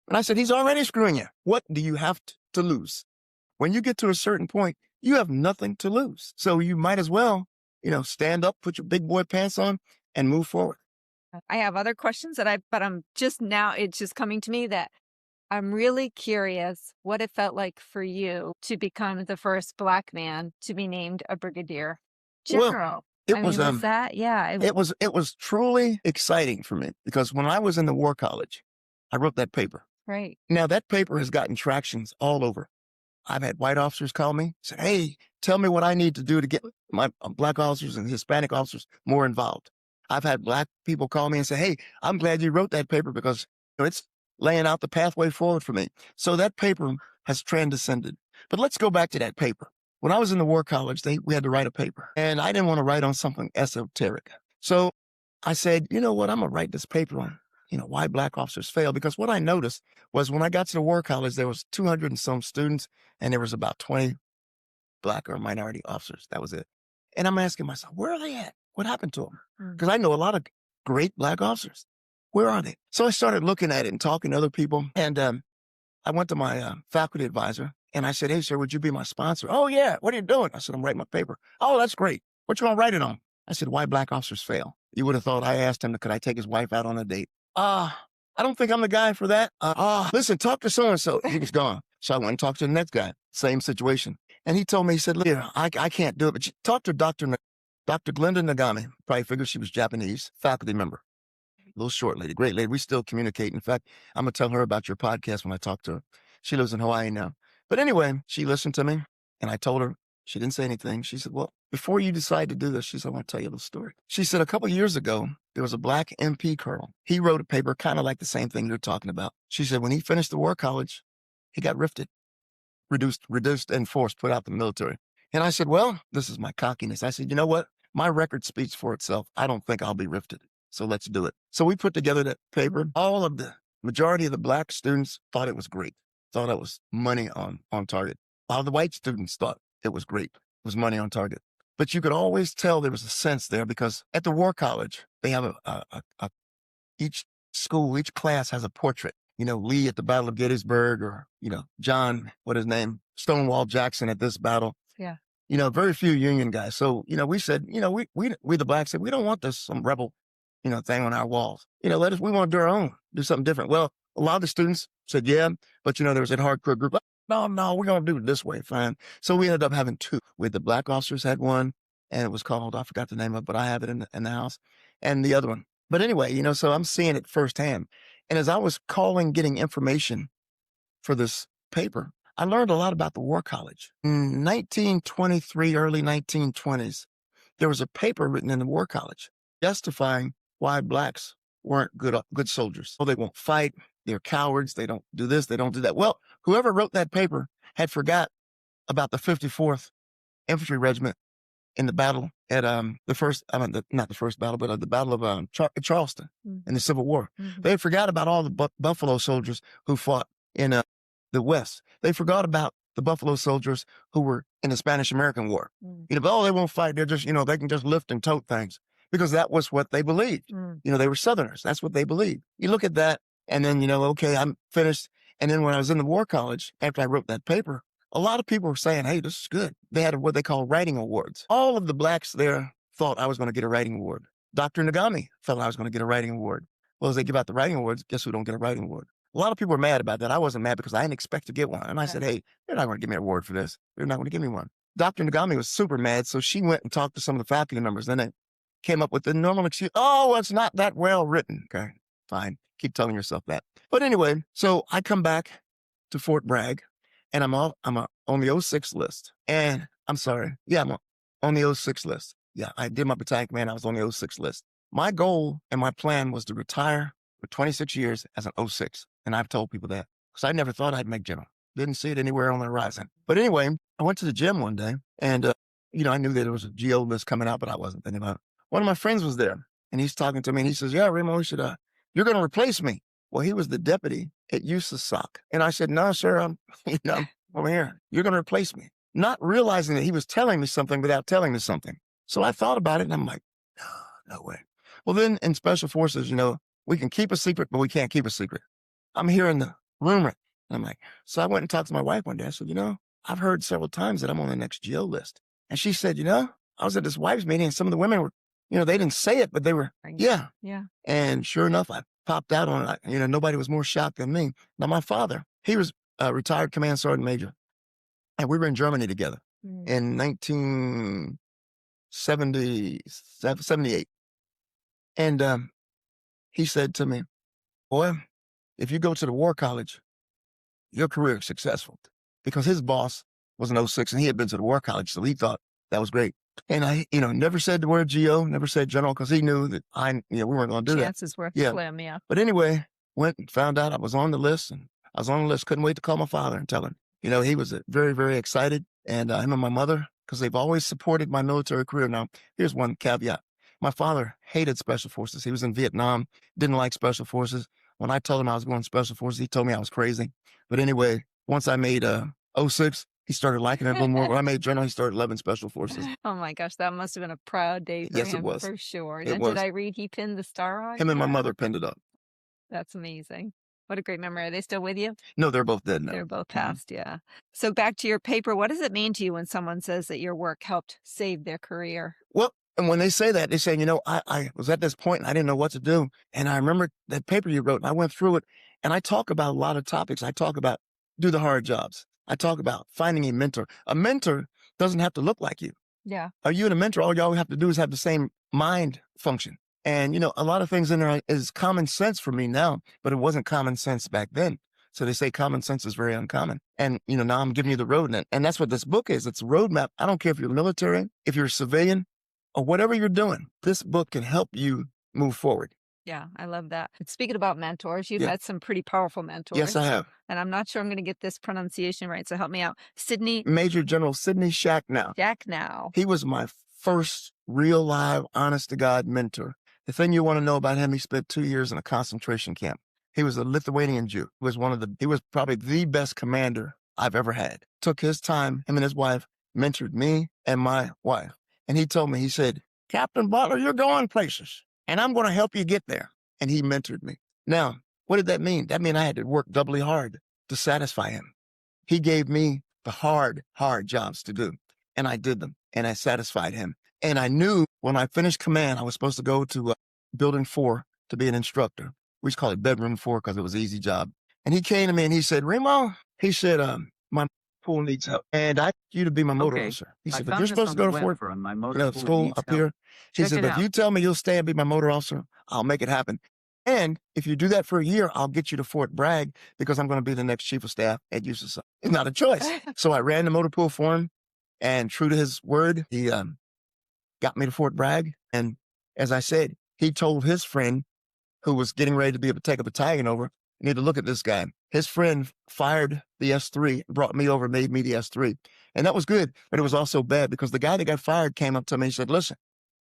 And I said, he's already screwing you. What do you have to lose? When you get to a certain point, you have nothing to lose. So you might as well, stand up, put your big boy pants on and move forward. I have other questions but it's just coming to me that I'm really curious what it felt like for you to become the first Black man to be named a brigadier general. Well, was that? Yeah. It was truly exciting for me because when I was in the War College, I wrote that paper. Right. Now that paper has gotten tractions all over. I've had white officers call me, say, hey, tell me what I need to do to get my Black officers and Hispanic officers more involved. I've had Black people call me and say, hey, I'm glad you wrote that paper because it's laying out the pathway forward for me. So that paper has transcended. But let's go back to that paper. When I was in the War College, we had to write a paper, and I didn't want to write on something esoteric. So I said, you know what, I'm going to write this paper on, why Black officers fail. Because what I noticed was when I got to the War College, there was 200 and some students, and there was about 20 Black or minority officers. That was it. And I'm asking myself, where are they at? What happened to them? Because I know a lot of great Black officers. Where are they? So I started looking at it and talking to other people. And I went to my faculty advisor and I said, hey, sir, would you be my sponsor? Oh, yeah. What are you doing? I said, I'm writing my paper. Oh, that's great. What you want to write it on? I said, why Black officers fail. You would have thought I asked him, could I take his wife out on a date? I don't think I'm the guy for that. Listen, talk to so-and-so. He was gone. So I went and talked to the next guy. Same situation. And he told me, he said, Leah, I can't do it. But talk to Dr. Glenda Nagami. Probably figured she was Japanese, faculty member. Little short lady, great lady. We still communicate. In fact, I'm going to tell her about your podcast when I talk to her. She lives in Hawaii now. But anyway, she listened to me and I told her, she didn't say anything. She said, well, before you decide to do this, she said, I want to tell you the story. She said, a couple of years ago, there was a Black MP colonel. He wrote a paper kind of like the same thing you're talking about. She said, when he finished the War College, he got rifted, reduced and forced, put out the military. And I said, well, this is my cockiness. I said, you know what? My record speaks for itself. I don't think I'll be rifted. So let's do it. So we put together that paper. All of the majority of the Black students thought it was great, thought it was money on target. All the white students thought it was great, it was money on target. But you could always tell there was a sense there because at the War College, they have each school, each class has a portrait. Lee at the Battle of Gettysburg or, John, Stonewall Jackson at this battle. Yeah. Very few Union guys. So, we said, we the Blacks said, we don't want this, some rebel thing on our walls. We want to do our own, do something different. Well, a lot of the students said, yeah, but there was that hardcore group. No, we're going to do it this way. Fine. So we ended up having two. The Black officers had one and it was called, I forgot the name of it, but I have it in the house, and the other one. But anyway, so I'm seeing it firsthand. And as I was getting information for this paper, I learned a lot about the War College. In 1923, early 1920s, there was a paper written in the War College justifying why blacks weren't good soldiers. Oh, they won't fight. They're cowards. They don't do this. They don't do that. Well, whoever wrote that paper had forgot about the 54th Infantry Regiment in the battle at the first, not the first battle, but the Battle of Charleston in the Civil War. They forgot about all the Buffalo soldiers who fought in the West. They forgot about the Buffalo soldiers who were in the Spanish-American War. But, oh, they won't fight. They're just, they can just lift and tote things, because that was what they believed. They were Southerners. That's what they believed. You look at that, and then, okay, I'm finished. And then when I was in the War College, after I wrote that paper, a lot of people were saying, hey, this is good. They had what they call writing awards. All of the blacks there thought I was going to get a writing award. Dr. Nagami thought I was going to get a writing award. Well, as they give out the writing awards, guess who don't get a writing award? A lot of people were mad about that. I wasn't mad because I didn't expect to get one. And I said, hey, they're not going to give me an award for this. They're not going to give me one. Dr. Nagami was super mad, so she went and talked to some of the faculty members. Then they came up with the normal excuse, oh, it's not that well written. Okay, fine. Keep telling yourself that. But anyway, so I come back to Fort Bragg, and I'm on the 06 list. And I'm sorry. Yeah, I'm on the 06 list. Yeah, I did my battalion command. I was on the 06 list. My goal and my plan was to retire for 26 years as an 06. And I've told people that because I never thought I'd make general. Didn't see it anywhere on the horizon. But anyway, I went to the gym one day, and, I knew that there was a GO list coming out, but I wasn't thinking about it. One of my friends was there, and he's talking to me, and he says, yeah, Remo, you're going to replace me. Well, he was the deputy at USASOC. And I said, no, sir, I'm over here. You're going to replace me. Not realizing that he was telling me something without telling me something. So I thought about it, and I'm like, no way. Well, then in Special Forces, we can keep a secret, but we can't keep a secret. I'm here in the room. And I'm like, so I went and talked to my wife one day. I said, I've heard several times that I'm on the next GO list. And she said, I was at this wives meeting, and some of the women were, they didn't say it, but they were, yeah. And sure enough, I popped out on it. Nobody was more shocked than me. Now, my father, he was a retired command sergeant major, and we were in Germany together in 1978. And he said to me, boy, if you go to the War College, your career is successful, because his boss was an 06 and he had been to the War College. So he thought that was great. And I, never said the word GO, never said general, because he knew that we weren't going to do that. Chances were slim, yeah. But anyway, went and found out I was on the list, and I was on the list. Couldn't wait to call my father and tell him. He was very, very excited, and him and my mother, because they've always supported my military career. Now, here's one caveat. My father hated Special Forces. He was in Vietnam, didn't like Special Forces. When I told him I was going to Special Forces, he told me I was crazy. But anyway, once I made 06, he started liking it a little more. When I made general, he started loving Special Forces. Oh my gosh, that must have been a proud day for Yes, him. it was. For sure. It And was. did I read he pinned the star on? Him and my mother pinned it up. That's amazing. What a great memory. Are they still with you? No, they're both dead now. They're both passed, yeah. So back to your paper, what does it mean to you when someone says that your work helped save their career? Well, and when they say that, they say, I was at this point and I didn't know what to do. And I remember that paper you wrote, and I went through it, and I talk about a lot of topics. I talk about do the hard jobs. I talk about finding a mentor. A mentor doesn't have to look like you. Yeah. Are you and a mentor? All y'all have to do is have the same mind function. And, a lot of things in there is common sense for me now, but it wasn't common sense back then. So they say common sense is very uncommon. And, now I'm giving you the road. And that's what this book is. It's a roadmap. I don't care if you're military, if you're a civilian, or whatever you're doing. This book can help you move forward. Yeah, I love that. And speaking about mentors, you've had some pretty powerful mentors. Yes, I have. And I'm not sure I'm going to get this pronunciation right, so help me out. Major General Sidney Shacknow. Shacknow. He was my first real live, honest to God mentor. The thing you want to know about him, he spent 2 years in a concentration camp. He was a Lithuanian Jew. He was probably the best commander I've ever had. Took his time, him and his wife, mentored me and my wife. And he told me, he said, Captain Butler, you're going places, and I'm going to help you get there. And he mentored me. Now, what did that mean? That meant I had to work doubly hard to satisfy him. He gave me the hard jobs to do, and I did them, and I satisfied him. And I knew when I finished command, I was supposed to go to Building 4 to be an instructor. We just call it Bedroom 4 because it was an easy job. And he came to me and he said, Remo, he said, my pool needs help, and I need you to be my motor officer. He said, if you're supposed to go to Fort school up here, he said, if you tell me you'll stay and be my motor officer, I'll make it happen. And if you do that for a year, I'll get you to Fort Bragg because I'm going to be the next chief of staff at USASOC. It's not a choice. So I ran the motor pool for him, and true to his word, he got me to Fort Bragg. And as I said, he told his friend who was getting ready to be able to take a battalion over, you need to look at this guy. His friend fired the S3, brought me over, made me the S3. And that was good, but it was also bad because the guy that got fired came up to me and said, listen,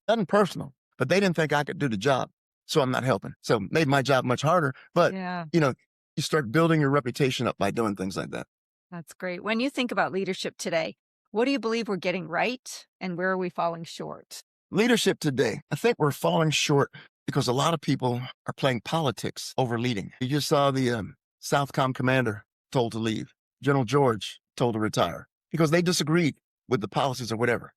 nothing personal, but they didn't think I could do the job. So I'm not helping. So it made my job much harder. But, Yeah, you start building your reputation up by doing things like that. that's great. When you think about leadership today, what do you believe we're getting right and where are we falling short? Leadership today, I think we're falling short because a lot of people are playing politics over leading. You just saw the Southcom commander told to leave, General George told to retire because they disagreed with the policies or whatever.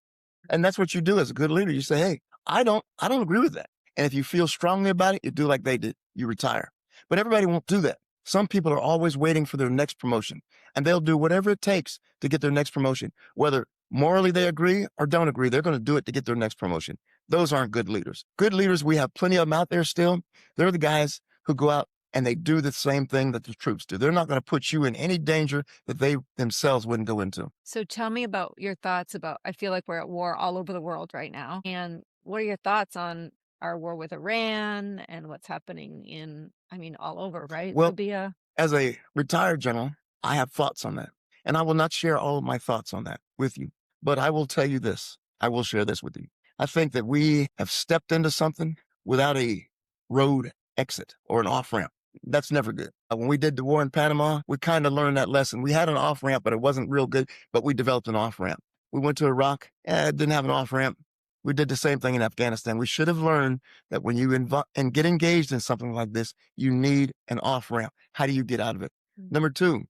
And that's what you do as a good leader. You say, hey, I don't agree with that. And if you feel strongly about it, you do like they did, you retire. But everybody won't do that. Some people are always waiting for their next promotion, and they'll do whatever it takes to get their next promotion. Whether morally they agree or don't agree, they're going to do it to get their next promotion. Those aren't good leaders. Good leaders, we have plenty of them out there still. They're the guys who go out and they do the same thing that the troops do. They're not going to put you in any danger that they themselves wouldn't go into. So tell me about your thoughts about, I feel like we're at war all over the world right now. And what are your thoughts on our war with Iran and what's happening all over, right? Well, Libya. as a retired general, I have thoughts on that. And I will not share all of my thoughts on that with you. But I will tell you this. I will share this with you. I think that we have stepped into something without a road exit or an off ramp. That's never good. When we did the war in Panama, we kind of learned that lesson. We had an off ramp, but it wasn't real good, but we developed an off ramp. We went to Iraq, it didn't have an off ramp. We did the same thing in Afghanistan. We should have learned that when you and get engaged in something like this, you need an off ramp. How do you get out of it? Number two,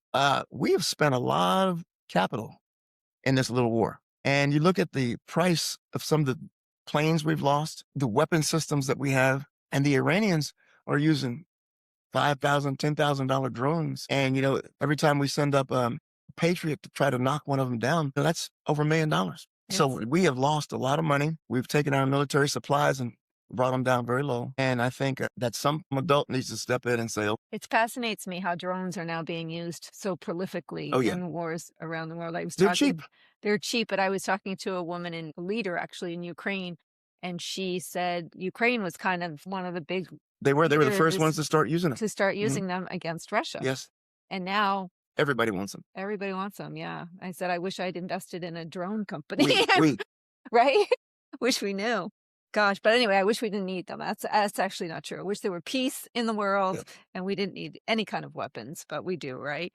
we have spent a lot of capital in this little war. And you look at the price of some of the planes we've lost, the weapon systems that we have, and the Iranians are using $5,000, $10,000 drones. And, every time we send up Patriot to try to knock one of them down, that's over $1 million. So we have lost a lot of money. We've taken our military supplies and brought them down very low. And I think that some adult needs to step in and say, oh, It fascinates me how drones are now being used so prolifically Oh, yeah. in wars around the world. They're cheap. They're cheap, but I was talking to a woman a leader actually in Ukraine, and she said Ukraine was kind of one of the big They were the first leaders ones to start using them. to start using them against Russia. Yes. And now Everybody wants them. everybody wants them. Yeah. I said, I wish I'd invested in a drone company. We, Right? Wish we knew. Gosh, but anyway, I wish we didn't need them. That's actually not true. I wish there were peace in the world and we didn't need any kind of weapons, but we do, right?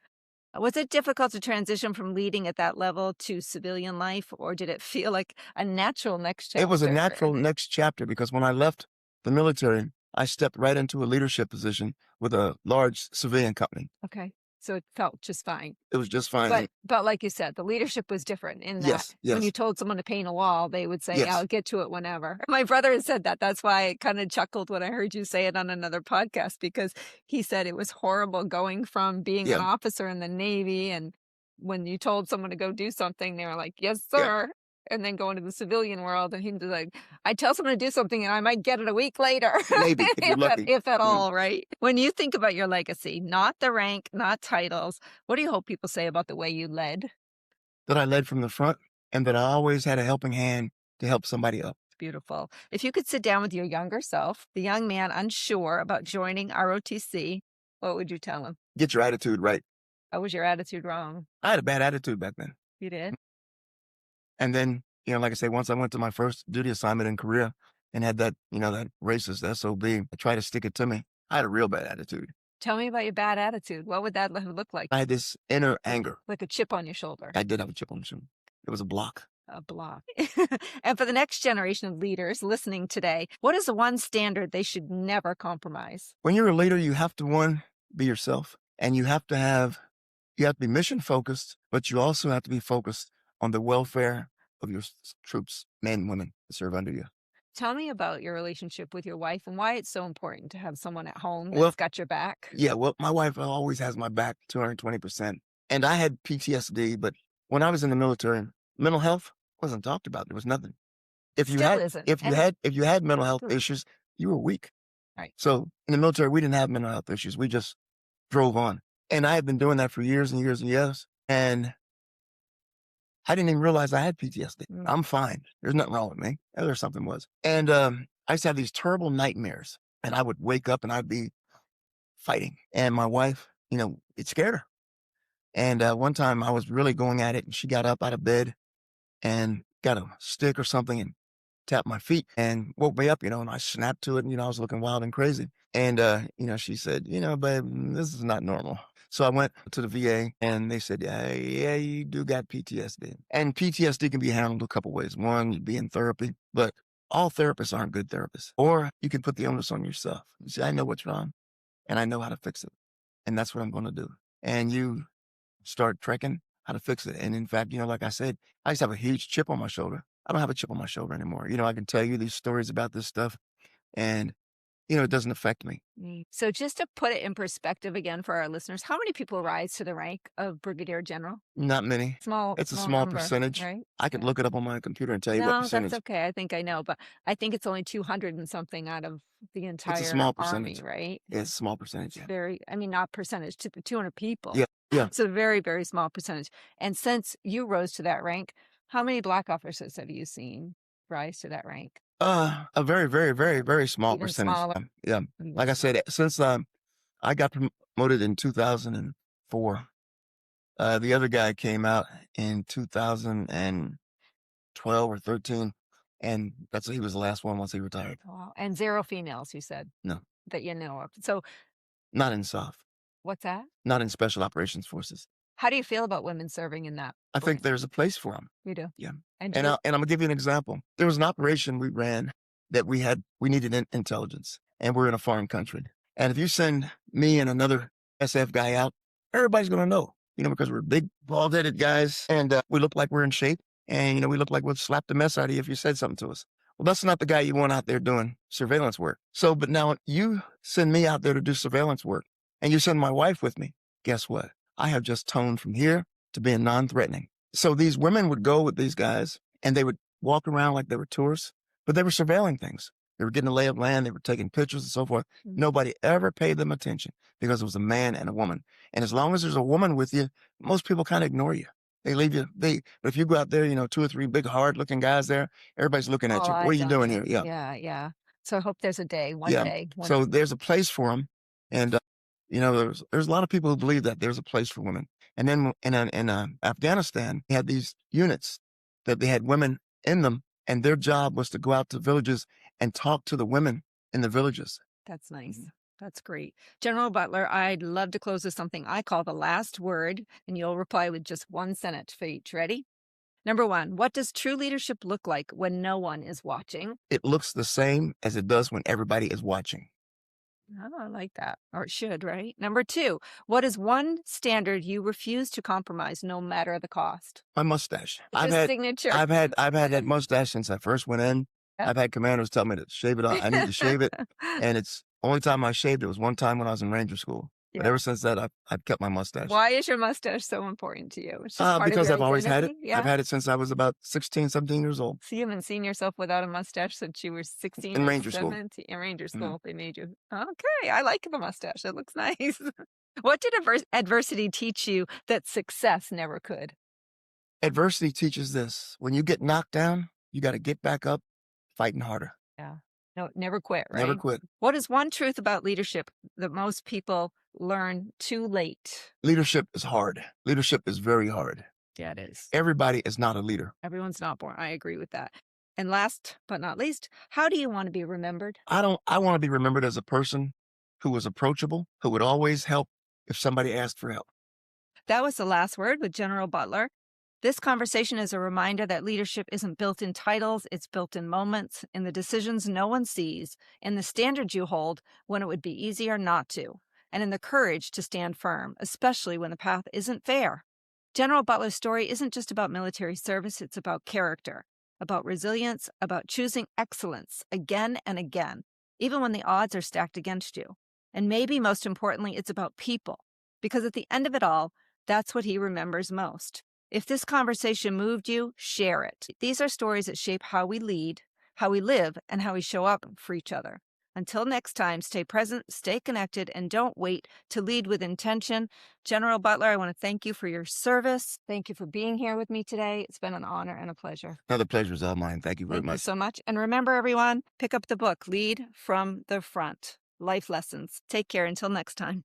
Was it difficult to transition from leading at that level to civilian life, or did it feel like a natural next chapter? It was a natural next chapter because when I left the military, I stepped right into a leadership position with a large civilian company. Okay. So it felt just fine. It was just fine. But like you said, the leadership was different in that Yes, yes. when you told someone to paint a wall, they would say, Yes. I'll get to it whenever. My brother has said that. That's why I kind of chuckled when I heard you say it on another podcast, because he said it was horrible going from being an Yeah. officer in the Navy, and when you told someone to go do something, they were like, yes, Yeah. sir. And then go into the civilian world, and he'd be like, I tell someone to do something and I might get it a week later. Maybe, if you're lucky. If at Yeah. all, right? When you think about your legacy, not the rank, not titles, what do you hope people say about the way you led? That I led from the front and that I always had a helping hand to help somebody up. Beautiful. If you could sit down with your younger self, the young man unsure about joining ROTC, what would you tell him? Get your attitude right. How was your attitude wrong? I had a bad attitude back then. You did? And then, like I say, once I went to my first duty assignment in Korea and had that, that racist SOB try to stick it to me, I had a real bad attitude. Tell me about your bad attitude. What would that look like? I had this inner anger. Like a chip on your shoulder. I did have a chip on the shoulder. It was a block. A block. And for the next generation of leaders listening today, what is the one standard they should never compromise? When you're a leader, you have to, one, be yourself, and you have to be mission focused, but you also have to be focused on the welfare of your troops, men and women that serve under you. Tell me about your relationship with your wife and why it's so important to have someone at home that's Well, got your back. Yeah, well, my wife always has my back 220%. And I had PTSD, but when I was in the military, mental health wasn't talked about. There was nothing. If you Still isn't. if you had mental health issues, you were weak. Right. So in the military, we didn't have mental health issues. We just drove on. And I had been doing that for years and years and years. And I didn't even realize I had PTSD. Mm. I'm fine. There's nothing wrong with me. There something was. And I used to have these terrible nightmares, and I would wake up and I'd be fighting. And my wife, it scared her. And one time I was really going at it, and she got up out of bed and got a stick or something and tapped my feet and woke me up, and I snapped to it. And, I was looking wild and crazy. And, she said, babe, this is not normal. So I went to the VA and they said, yeah, you do got PTSD. And PTSD can be handled a couple ways. One, you'd be in therapy, but all therapists aren't good therapists. Or you can put the onus on yourself. You say, I know what's wrong and I know how to fix it. And that's what I'm going to do. And you start trekking how to fix it. And in fact, like I said, I used to have a huge chip on my shoulder. I don't have a chip on my shoulder anymore. I can tell you these stories about this stuff and, it doesn't affect me. So just to put it in perspective again for our listeners, how many people rise to the rank of Brigadier General? Not many. Small, It's a small small number, percentage. right? I could Yeah. look it up on my computer and tell you what No, that's percentage. okay. I think I know, but I think it's only 200 and something out of the It's a entire small army, percentage. right? Yeah, it's a small percentage. It's Yeah. very, I mean, not percentage, 200 people. Yeah. Yeah. It's a very, very small percentage. And since you rose to that rank, how many black officers have you seen rise to that rank? A very, very, very, very small Even percentage. smaller. Yeah. Even Like I smaller. said, since I got promoted in 2004, the other guy came out in 2012 or 13, and he was the last one once he retired. Wow. And 0 females, you said, No, that you know of. So not in SOF, what's that? not in Special Operations Forces. How do you feel about women serving in that I think rank? there's a place for them. You do? Yeah. And And I'm gonna give you an example. There was an operation we ran that we needed intelligence, and we're in a foreign country. And if you send me and another SF guy out, everybody's gonna know, because we're big, bald-headed guys, and we look like we're in shape, and we look like we'll slap the mess out of you if you said something to us. Well, that's not the guy you want out there doing surveillance work. So, but now you send me out there to do surveillance work, and you send my wife with me. Guess what? I have just toned from here to being non-threatening. So these women would go with these guys and they would walk around like they were tourists, but they were surveilling things. They were getting a lay of land. They were taking pictures and so forth. Nobody ever paid them attention because it was a man and a woman. And as long as there's a woman with you, most people kind of ignore you. They leave you. But if you go out there, 2 or 3 big, hard looking guys there, everybody's looking at All you. What are eyes you on doing you. here? Yeah. Yeah, yeah. So I hope there's a day, one Yeah. day. So there's a place for them. And, there's a lot of people who believe that there's a place for women. And then in Afghanistan, they had these units that they had women in them, and their job was to go out to villages and talk to the women in the villages. That's nice. That's great. General Butler, I'd love to close with something I call the last word, and you'll reply with just one sentence for each. Ready? Number 1, what does true leadership look like when no one is watching? It looks the same as it does when everybody is watching. Oh, I like that. Or it should, right? Number 2, what is one standard you refuse to compromise no matter the cost? My mustache. It's your signature. I've had that mustache since I first went in. Yep. I've had commanders tell me to shave it off. I need to shave it. And it's only time I shaved it was one time when I was in Ranger School. But Yeah. ever since that, I've kept my mustache. Why is your mustache so important to you? It's just part of Because your I've always had it. identity? Yeah. I've had it since I was about 16, 17 years old. So you haven't seen yourself without a mustache since you were 16 In or Ranger School. 17? In Ranger School, they made you. Okay, I like the mustache. It looks nice. What did adversity teach you that success never could? Adversity teaches this. When you get knocked down, you got to get back up, fighting harder. Yeah. No, never quit, right? Never quit. What is one truth about leadership that most people learn too late? Leadership is hard. Leadership is very hard. Yeah, it is. Everybody is not a leader. Everyone's not born. I agree with that. And last but not least, how do you want to be remembered? I want to be remembered as a person who was approachable, who would always help if somebody asked for help. That was the last word with General Butler. This conversation is a reminder that leadership isn't built in titles, it's built in moments, in the decisions no one sees, in the standards you hold when it would be easier not to, and in the courage to stand firm, especially when the path isn't fair. General Butler's story isn't just about military service, it's about character, about resilience, about choosing excellence again and again, even when the odds are stacked against you. And maybe most importantly, it's about people, because at the end of it all, that's what he remembers most. If this conversation moved you, share it. These are stories that shape how we lead, how we live, and how we show up for each other. Until next time, stay present, stay connected, and don't wait to lead with intention. General Butler, I want to thank you for your service. Thank you for being here with me today. It's been an honor and a pleasure. Another pleasure is all mine. Thank you very Thank you much. so much. And remember, everyone, pick up the book, Lead from the Front, Life Lessons. Take care until next time.